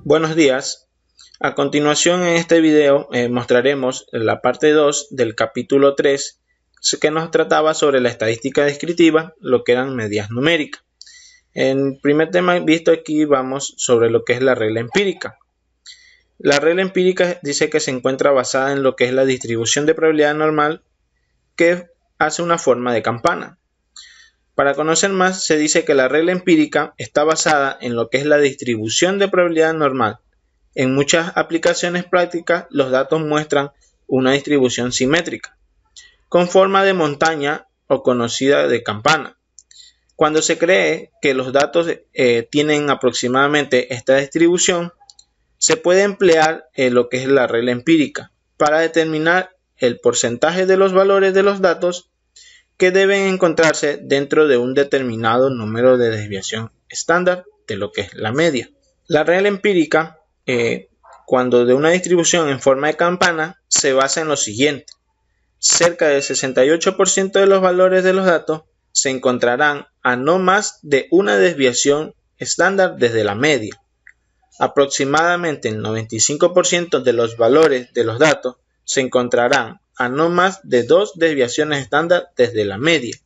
Buenos días. A continuación en este video mostraremos la parte 2 del capítulo 3 que nos trataba sobre la estadística descriptiva, lo que eran medidas numéricas. En el primer tema visto aquí vamos sobre lo que es la regla empírica. La regla empírica dice que se encuentra basada en lo que es la distribución de probabilidad normal que hace una forma de campana. Para conocer más, se dice que la regla empírica está basada en lo que es la distribución de probabilidad normal. En muchas aplicaciones prácticas, los datos muestran una distribución simétrica, con forma de montaña o conocida de campana. Cuando se cree que los datos tienen aproximadamente esta distribución, se puede emplear lo que es la regla empírica para determinar el porcentaje de los valores de los datos que deben encontrarse dentro de un determinado número de desviación estándar de lo que es la media. La regla empírica, cuando de una distribución en forma de campana, se basa en lo siguiente. Cerca del 68% de los valores de los datos se encontrarán a no más de una desviación estándar desde la media. Aproximadamente el 95% de los valores de los datos se encontrarán a no más de 2 desviaciones estándar desde la media,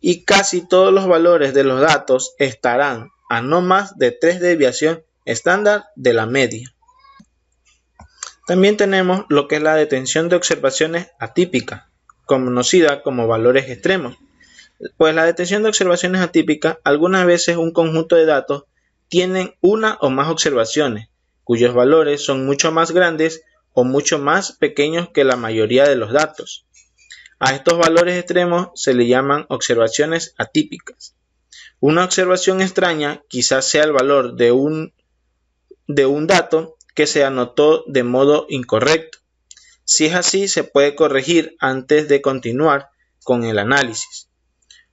y casi todos los valores de los datos estarán a no más de 3 desviaciones estándar de la media. También tenemos lo que es la detención de observaciones atípicas, conocida como valores extremos. Pues la detención de observaciones atípicas, algunas veces un conjunto de datos tienen una o más observaciones, cuyos valores son mucho más grandes o mucho más pequeños que la mayoría de los datos. A estos valores extremos se le llaman observaciones atípicas. Una observación extraña quizás sea el valor de un dato que se anotó de modo incorrecto. Si es así, se puede corregir antes de continuar con el análisis.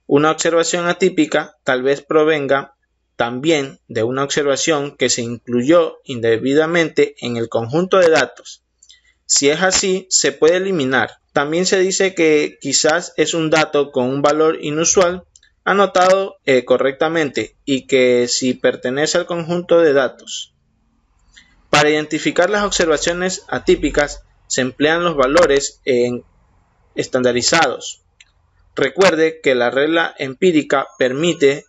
Una observación atípica tal vez provenga también de una observación que se incluyó indebidamente en el conjunto de datos. Si es así, se puede eliminar. También se dice que quizás es un dato con un valor inusual anotado correctamente y que si pertenece al conjunto de datos. Para identificar las observaciones atípicas se emplean los valores estandarizados. Recuerde que la regla empírica permite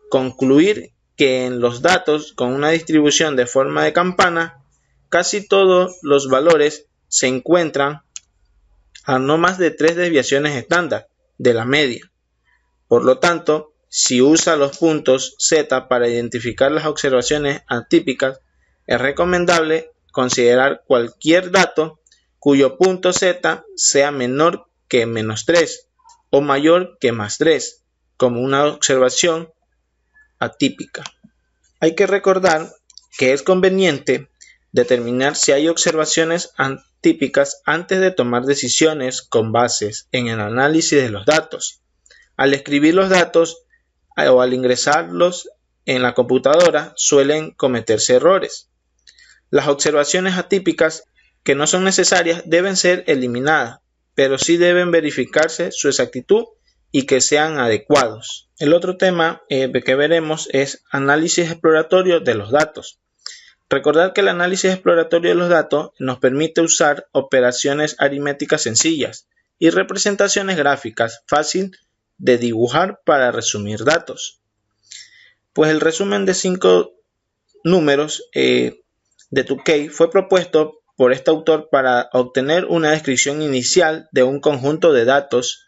concluir que en los datos con una distribución de forma de campana, casi todos los valores se encuentran a no más de 3 desviaciones estándar de la media. Por lo tanto, si usa los puntos Z para identificar las observaciones atípicas, es recomendable considerar cualquier dato cuyo punto Z sea menor que -3 o mayor que +3 como una observación atípica. Hay que recordar que es conveniente determinar si hay observaciones atípicas antes de tomar decisiones con bases en el análisis de los datos. Al escribir los datos o al ingresarlos en la computadora suelen cometerse errores. Las observaciones atípicas que no son necesarias deben ser eliminadas, pero sí deben verificarse su exactitud y que sean adecuados. El otro tema que veremos es análisis exploratorio de los datos. Recordar que el análisis exploratorio de los datos nos permite usar operaciones aritméticas sencillas y representaciones gráficas fácil de dibujar para resumir datos. Pues el resumen de 5 números de Tukey fue propuesto por este autor para obtener una descripción inicial de un conjunto de datos.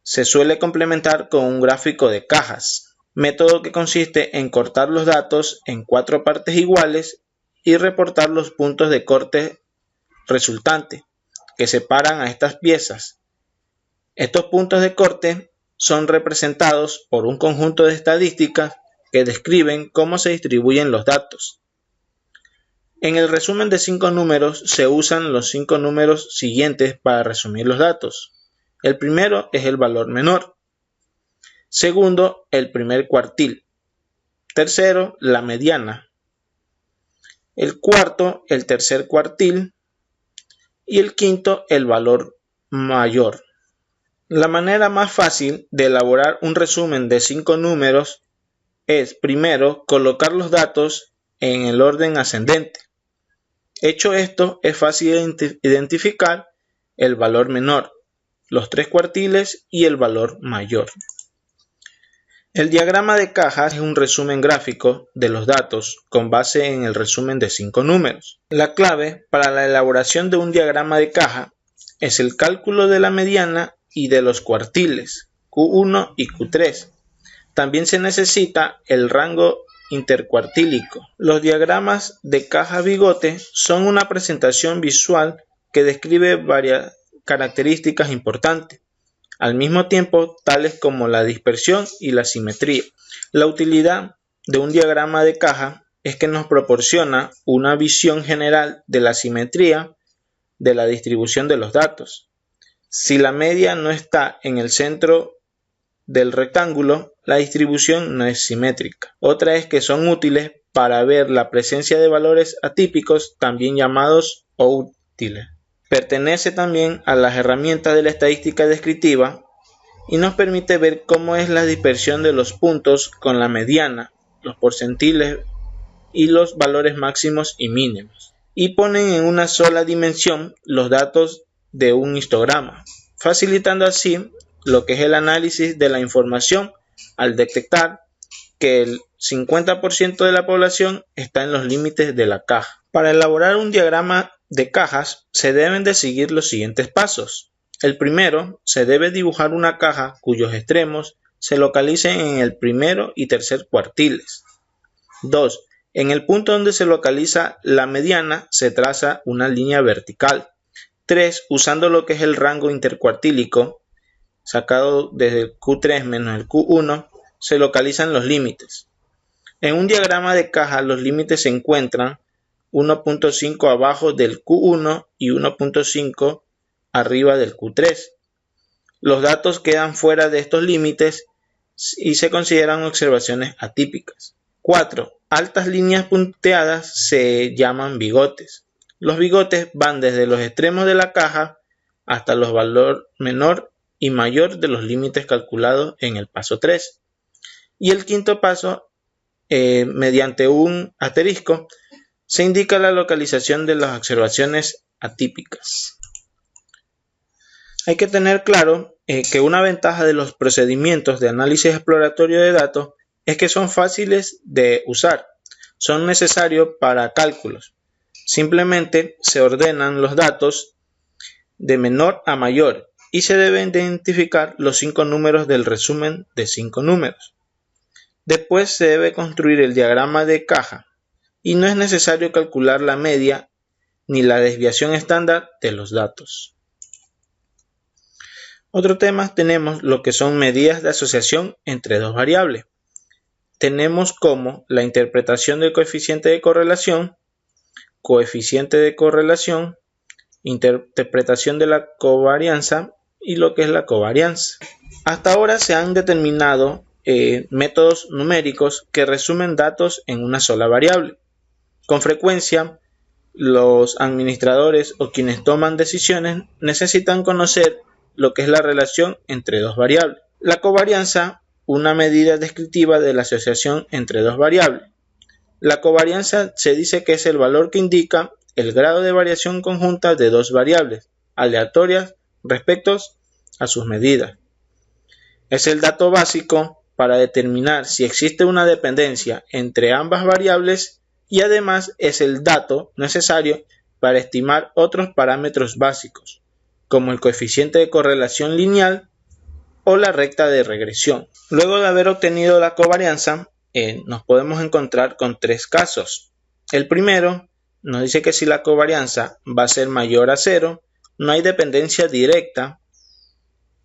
Se suele complementar con un gráfico de cajas, método que consiste en cortar los datos en 4 partes iguales y reportar los puntos de corte resultantes que separan a estas piezas. Estos puntos de corte son representados por un conjunto de estadísticas que describen cómo se distribuyen los datos. En el resumen de 5 números se usan los 5 números siguientes para resumir los datos. El primero es el valor menor. Segundo, el primer cuartil. Tercero, la mediana. El cuarto, el tercer cuartil. Y el quinto, el valor mayor. La manera más fácil de elaborar un resumen de 5 números es primero colocar los datos en el orden ascendente. Hecho esto, es fácil identificar el valor menor, los 3 cuartiles y el valor mayor. El diagrama de cajas es un resumen gráfico de los datos con base en el resumen de 5 números. La clave para la elaboración de un diagrama de caja es el cálculo de la mediana y de los cuartiles, Q1 y Q3. También se necesita el rango intercuartílico. Los diagramas de caja bigote son una presentación visual que describe varias características importantes, al mismo tiempo tales como la dispersión y la simetría. La utilidad de un diagrama de caja es que nos proporciona una visión general de la simetría de la distribución de los datos. Si la media no está en el centro del rectángulo, la distribución no es simétrica. Otra es que son útiles para ver la presencia de valores atípicos, también llamados útiles. Pertenece también a las herramientas de la estadística descriptiva y nos permite ver cómo es la dispersión de los puntos con la mediana, los porcentiles y los valores máximos y mínimos. Y ponen en una sola dimensión los datos de un histograma, facilitando así lo que es el análisis de la información al detectar que el 50% de la población está en los límites de la caja. Para elaborar un diagrama de cajas se deben de seguir los siguientes pasos. El primero, se debe dibujar una caja cuyos extremos se localicen en el primero y tercer cuartiles. 2. En el punto donde se localiza la mediana se traza una línea vertical. 3. Usando lo que es el rango intercuartílico, sacado desde el Q3 menos el Q1, se localizan los límites. En un diagrama de caja los límites se encuentran 1.5 abajo del Q1 y 1.5 arriba del Q3. Los datos quedan fuera de estos límites y se consideran observaciones atípicas. 4. Altas líneas punteadas se llaman bigotes. Los bigotes van desde los extremos de la caja hasta los valores menor y mayor de los límites calculados en el paso 3. Y el quinto paso, mediante un asterisco, se indica la localización de las observaciones atípicas. Hay que tener claro que una ventaja de los procedimientos de análisis exploratorio de datos es que son fáciles de usar, son necesarios para cálculos. Simplemente se ordenan los datos de menor a mayor y se deben identificar los 5 números del resumen de 5 números. Después se debe construir el diagrama de caja y no es necesario calcular la media ni la desviación estándar de los datos. Otro tema tenemos lo que son medidas de asociación entre dos variables. Tenemos como la interpretación del coeficiente de correlación, interpretación de la covarianza y lo que es la covarianza. Hasta ahora se han determinado métodos numéricos que resumen datos en una sola variable. Con frecuencia, los administradores o quienes toman decisiones necesitan conocer lo que es la relación entre dos variables. La covarianza, una medida descriptiva de la asociación entre dos variables. La covarianza se dice que es el valor que indica el grado de variación conjunta de dos variables aleatorias respecto a sus medidas. Es el dato básico para determinar si existe una dependencia entre ambas variables y además es el dato necesario para estimar otros parámetros básicos, como el coeficiente de correlación lineal o la recta de regresión. Luego de haber obtenido la covarianza, nos podemos encontrar con 3 casos. El primero nos dice que si la covarianza va a ser mayor a 0, no hay dependencia directa,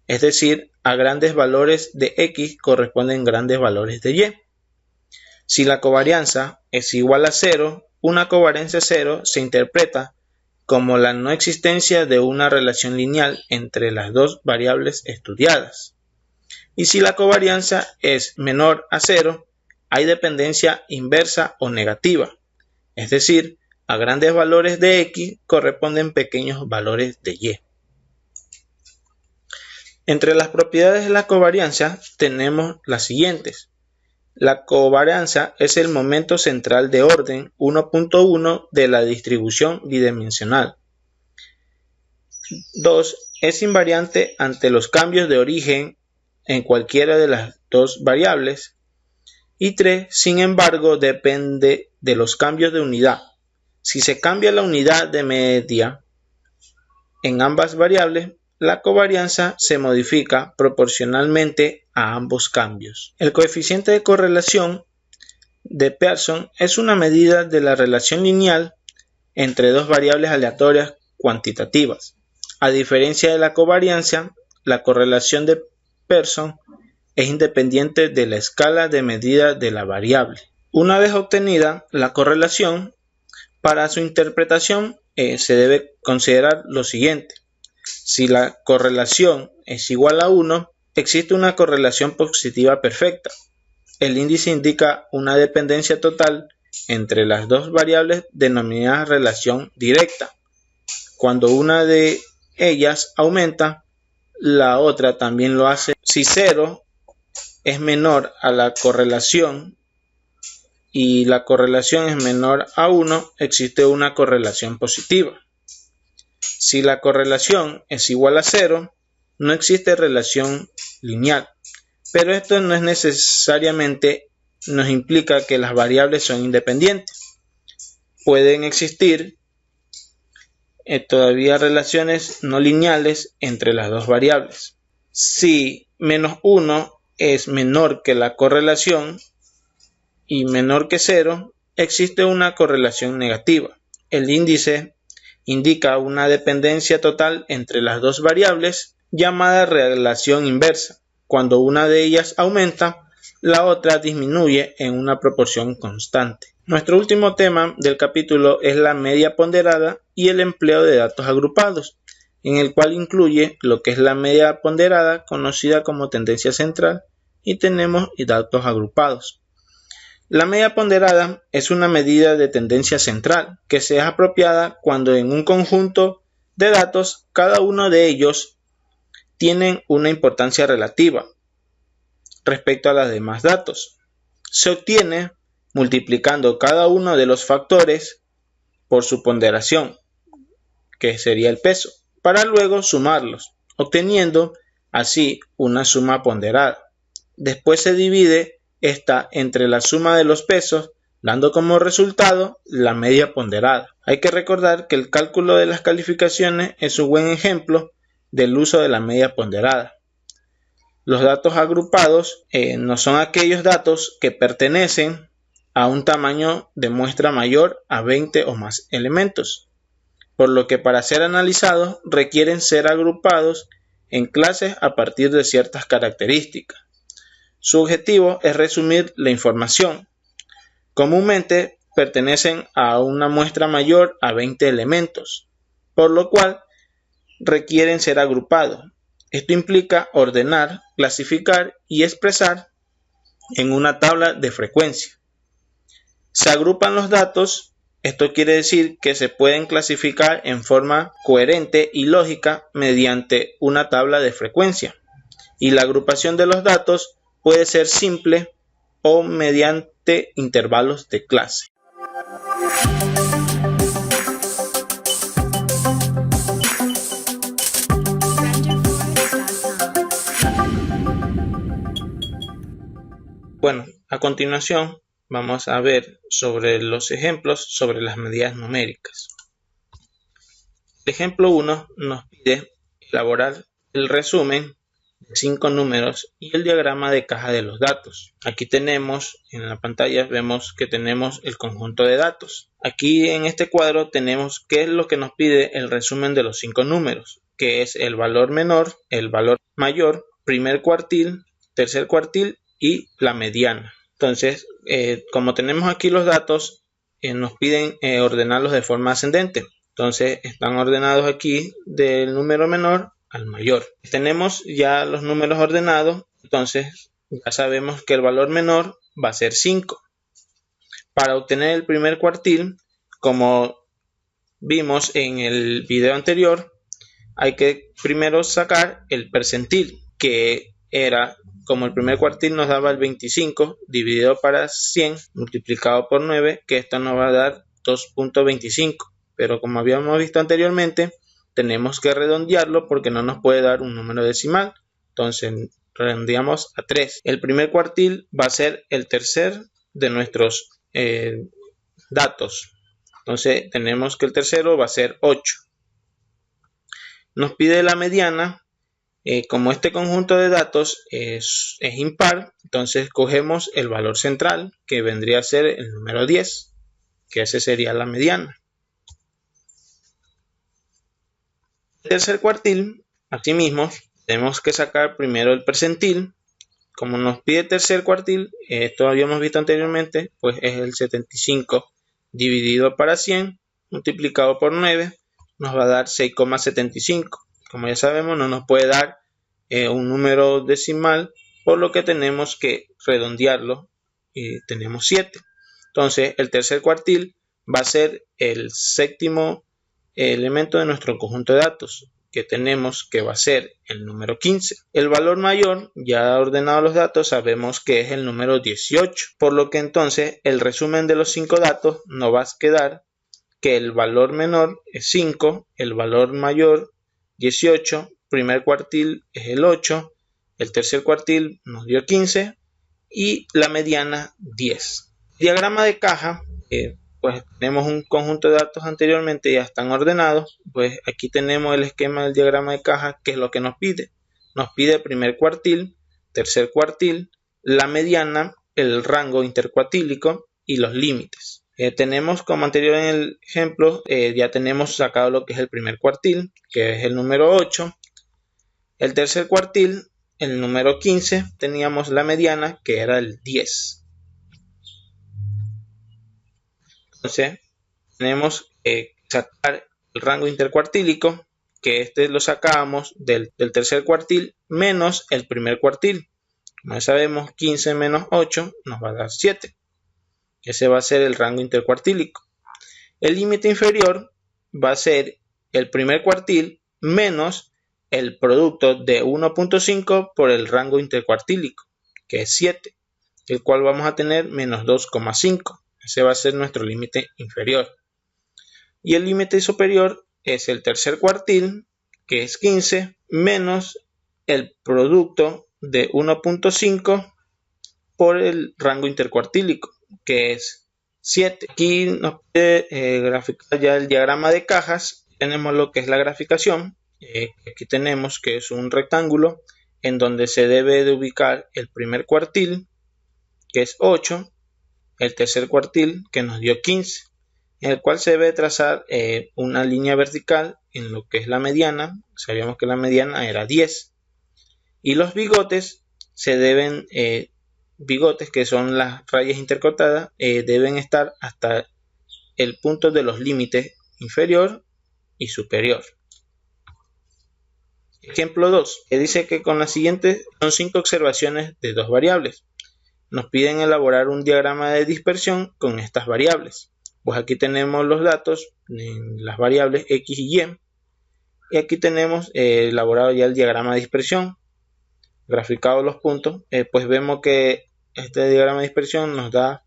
es decir, a grandes valores de X corresponden grandes valores de Y. Si la covarianza es igual a 0, una covarianza 0 se interpreta como la no existencia de una relación lineal entre las dos variables estudiadas. Y si la covarianza es menor a 0, hay dependencia inversa o negativa, es decir, a grandes valores de X corresponden pequeños valores de Y. Entre las propiedades de la covarianza tenemos las siguientes. La covarianza es el momento central de orden 1.1 de la distribución bidimensional. 2. Es invariante ante los cambios de origen en cualquiera de las dos variables. Y 3. Sin embargo, depende de los cambios de unidad. Si se cambia la unidad de medida en ambas variables, la covarianza se modifica proporcionalmente a ambos cambios. El coeficiente de correlación de Pearson es una medida de la relación lineal entre dos variables aleatorias cuantitativas. A diferencia de la covarianza, la correlación de Pearson es independiente de la escala de medida de la variable. Una vez obtenida la correlación, para su interpretación se debe considerar lo siguiente. Si la correlación es igual a 1, existe una correlación positiva perfecta. El índice indica una dependencia total entre las dos variables denominada relación directa. Cuando una de ellas aumenta, la otra también lo hace. Si 0 es menor a la correlación y la correlación es menor a 1, existe una correlación positiva. Si la correlación es igual a 0, no existe relación lineal, pero esto no es necesariamente nos implica que las variables son independientes. Pueden existir todavía relaciones no lineales entre las dos variables. Si menos 1 es menor que la correlación y menor que 0, existe una correlación negativa. El índice indica una dependencia total entre las dos variables llamada relación inversa. Cuando una de ellas aumenta, la otra disminuye en una proporción constante. Nuestro último tema del capítulo es la media ponderada y el empleo de datos agrupados, en el cual incluye lo que es la media ponderada, conocida como tendencia central, y tenemos datos agrupados. La media ponderada es una medida de tendencia central que se es apropiada cuando en un conjunto de datos cada uno de ellos tienen una importancia relativa respecto a los demás datos. Se obtiene multiplicando cada uno de los factores por su ponderación, que sería el peso, para luego sumarlos, obteniendo así una suma ponderada. Después se divide esta entre la suma de los pesos, dando como resultado la media ponderada. Hay que recordar que el cálculo de las calificaciones es un buen ejemplo del uso de la media ponderada. Los datos agrupados no son aquellos datos que pertenecen a un tamaño de muestra mayor a 20 o más elementos, por lo que para ser analizados requieren ser agrupados en clases a partir de ciertas características. Su objetivo es resumir la información. Comúnmente pertenecen a una muestra mayor a 20 elementos, por lo cual requieren ser agrupados. Esto implica ordenar, clasificar y expresar en una tabla de frecuencia. Se agrupan los datos, esto quiere decir que se pueden clasificar en forma coherente y lógica mediante una tabla de frecuencia. Y la agrupación de los datos puede ser simple o mediante intervalos de clase. Bueno, a continuación vamos a ver sobre los ejemplos sobre las medidas numéricas. El ejemplo 1 nos pide elaborar el resumen de 5 números y el diagrama de caja de los datos. Aquí tenemos en la pantalla, vemos que tenemos el conjunto de datos. Aquí en este cuadro tenemos qué es lo que nos pide el resumen de los 5 números, que es el valor menor, el valor mayor, primer cuartil, tercer cuartil y la mediana. Entonces, como tenemos aquí los datos, nos piden ordenarlos de forma ascendente. Entonces, están ordenados aquí del número menor al mayor. Tenemos ya los números ordenados, entonces ya sabemos que el valor menor va a ser 5. Para obtener el primer cuartil, como vimos en el video anterior, hay que primero sacar el percentil, que era como el primer cuartil nos daba el 25 dividido para 100 multiplicado por 9, que esto nos va a dar 2.25. Pero como habíamos visto anteriormente, tenemos que redondearlo porque no nos puede dar un número decimal. Entonces redondeamos a 3. El primer cuartil va a ser el tercer de nuestros datos. Entonces tenemos que el tercero va a ser 8. Nos pide la mediana. Como este conjunto de datos es impar, entonces cogemos el valor central, que vendría a ser el número 10, que ese sería la mediana. El tercer cuartil, asimismo, tenemos que sacar primero el percentil. Como nos pide tercer cuartil, esto habíamos visto anteriormente, pues es el 75 dividido para 100 multiplicado por 9, nos va a dar 6,75. Como ya sabemos, no nos puede dar un número decimal, por lo que tenemos que redondearlo y tenemos 7. Entonces el tercer cuartil va a ser el séptimo elemento de nuestro conjunto de datos, que tenemos que va a ser el número 15. El valor mayor, ya ordenado los datos, sabemos que es el número 18, por lo que entonces el resumen de los 5 datos nos va a quedar que el valor menor es 5, el valor mayor 18, primer cuartil es el 8, el tercer cuartil nos dio 15 y la mediana 10. Diagrama de caja, pues tenemos un conjunto de datos anteriormente, ya están ordenados, pues aquí tenemos el esquema del diagrama de caja, que es lo que nos pide. Nos pide primer cuartil, tercer cuartil, la mediana, el rango intercuartílico y los límites. Tenemos como anterior en el ejemplo, ya tenemos sacado lo que es el primer cuartil, que es el número 8. El tercer cuartil, el número 15, teníamos la mediana, que era el 10. Entonces, tenemos que sacar el rango intercuartílico, que este lo sacábamos del tercer cuartil menos el primer cuartil. Como ya sabemos, 15 menos 8 nos va a dar 7. Ese va a ser el rango intercuartílico. El límite inferior va a ser el primer cuartil menos el producto de 1.5 por el rango intercuartílico, que es 7, el cual vamos a tener menos 2,5. Ese va a ser nuestro límite inferior. Y el límite superior es el tercer cuartil, que es 15, menos el producto de 1.5 por el rango intercuartílico, que es 7. Aquí nos puede graficar ya el diagrama de cajas. Tenemos lo que es la graficación. Aquí tenemos que es un rectángulo en donde se debe de ubicar el primer cuartil, que es 8, el tercer cuartil, que nos dio 15, en el cual se debe trazar una línea vertical en lo que es la mediana. Sabíamos que la mediana era 10. Y los bigotes se deben, bigotes que son las rayas intercortadas, deben estar hasta el punto de los límites inferior y superior. Ejemplo 2, que dice que con las siguientes son 5 observaciones de 2 variables. Nos piden elaborar un diagrama de dispersión con estas variables. Pues aquí tenemos los datos en las variables X y Y. Y aquí tenemos elaborado ya el diagrama de dispersión. Graficado los puntos, pues vemos que este diagrama de dispersión nos da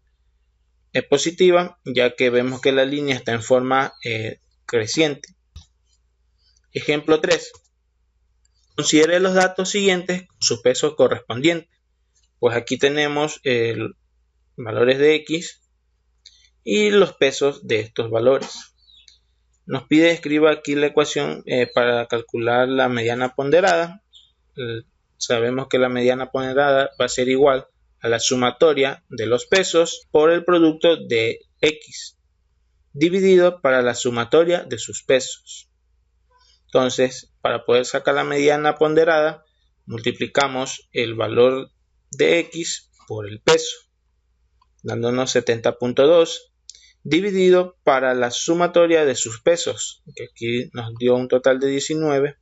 positiva, ya que vemos que la línea está en forma creciente. Ejemplo 3. Considere los datos siguientes con sus pesos correspondientes. Pues aquí tenemos valores de X y los pesos de estos valores. Nos pide escriba aquí la ecuación para calcular la mediana ponderada. Sabemos que la mediana ponderada va a ser igual a la sumatoria de los pesos por el producto de X dividido para la sumatoria de sus pesos. Entonces, para poder sacar la mediana ponderada, multiplicamos el valor de X por el peso, dándonos 70.2 dividido para la sumatoria de sus pesos, que aquí nos dio un total de 19,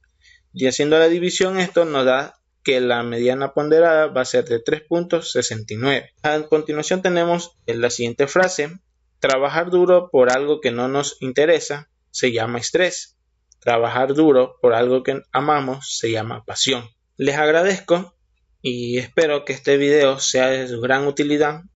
y haciendo la división esto nos da que la mediana ponderada va a ser de 3.69. A continuación tenemos la siguiente frase: trabajar duro por algo que no nos interesa se llama estrés. Trabajar duro por algo que amamos se llama pasión. Les agradezco y espero que este video sea de su gran utilidad.